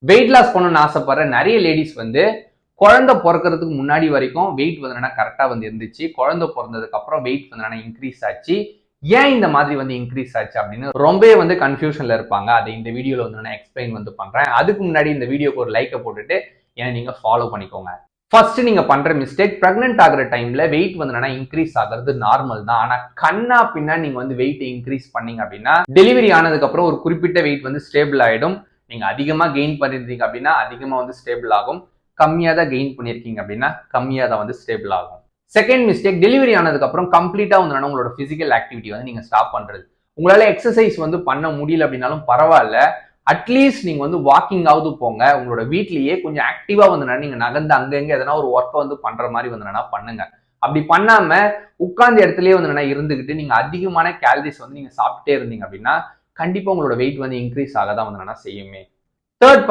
Weight loss பண்ணணும்னு ஆசைப்படுற நிறைய லேடிஸ் வந்து குழந்தை பிறக்கிறதுக்கு முன்னாடி வரைக்கும் வெயிட் வந்து கரெக்டா வந்து இருந்துச்சு. குழந்தை பிறந்ததுக்கு அப்புறம் வெயிட் வந்து இன்க்ரீஸ் ஆச்சு. ஏன் இந்த மாதிரி வந்து இன்க்ரீஸ் ஆச்சு அப்படின்னு ரொம்பவே வந்து கன்ஃபியூஷன்ல இருப்பாங்க. அதை இந்த வீடியோல வந்து நான் எக்ஸ்பிளைன் வந்து பண்றேன். அதுக்கு முன்னாடி இந்த வீடியோக்கு ஒரு லைக்கை போட்டுட்டு ஏன்னா நீங்க ஃபாலோ பண்ணிக்கோங்க. ஃபர்ஸ்ட் நீங்க பண்ற மிஸ்டேக், பிரெக்னென்ட் ஆகிற டைம்ல வெயிட் வந்து இன்க்ரீஸ் ஆகிறது நார்மல் தான். ஆனா கண்ணா பின்னா நீங்க வந்து வெயிட் இன்க்ரீஸ் பண்ணீங்க அப்படின்னா டெலிவரி ஆனதுக்கு அப்புறம் ஒரு குறிப்பிட்ட வெயிட் வந்து ஸ்டேபிள் ஆயிடும். நீங்க அதிகமா கெயின் பண்ணிருந்தீங்க அப்படின்னா அதிகமா வந்து ஸ்டேபிள் ஆகும். கம்மியா தான் கெயின் பண்ணிருக்கீங்க அப்படின்னா கம்மியா தான் வந்து ஸ்டேபிள் ஆகும். செகண்ட் மிஸ்டேக், டெலிவரி ஆனதுக்கு அப்புறம் கம்ப்ளீட்டா வந்து உங்களோட பிசிக்கல் ஆக்டிவிட்டி வந்து நீங்க ஸ்டாப் பண்றது. உங்களால எக்ஸசைஸ் வந்து பண்ண முடியல அப்படின்னாலும் பரவாயில்ல, அட்லீஸ்ட் நீங்க வந்து வாக்கிங் ஆவது போங்க. உங்களோட வீட்லயே கொஞ்சம் ஆக்டிவா வந்து நீங்க நகர்ந்து அங்கங்க எதனா ஒரு ஒர்க்கை வந்து பண்ற மாதிரி வந்து பண்ணுங்க. அப்படி பண்ணாம உட்கார்ந்த இடத்துலயே வந்து இருந்துகிட்டு நீங்க அதிகமான கேலரிஸ் வந்து நீங்க சாப்பிட்டே இருந்தீங்க அப்படின்னா கண்டிப்பா உங்களோட வெயிட் வந்து இன்க்ரீஸ் ஆக தான் வந்து செய்யுமே. தேர்ட்